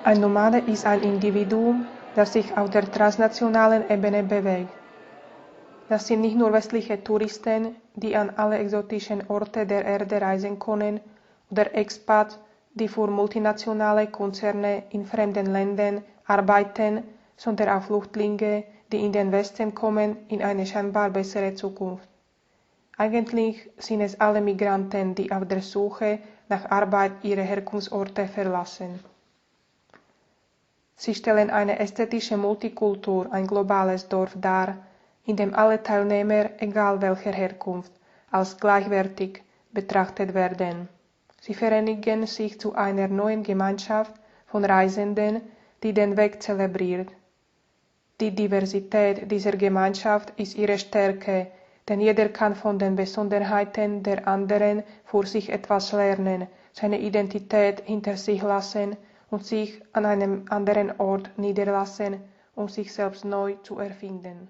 Ein Nomade ist ein Individuum, das sich auf der transnationalen Ebene bewegt. Das sind nicht nur westliche Touristen, die an alle exotischen Orte der Erde reisen können, oder Expats, die für multinationale Konzerne in fremden Ländern arbeiten, sondern auch Flüchtlinge, die in den Westen kommen, in eine scheinbar bessere Zukunft. Eigentlich sind es alle Migranten, die auf der Suche nach Arbeit ihre Herkunftsorte verlassen. Sie stellen eine ästhetische Multikultur, ein globales Dorf dar, in dem alle Teilnehmer, egal welcher Herkunft, als gleichwertig betrachtet werden. Sie vereinigen sich zu einer neuen Gemeinschaft von Reisenden, die den Weg zelebriert. Die Diversität dieser Gemeinschaft ist ihre Stärke, denn jeder kann von den Besonderheiten der anderen für sich etwas lernen, seine Identität hinter sich lassen und sich an einem anderen Ort niederlassen, um sich selbst neu zu erfinden.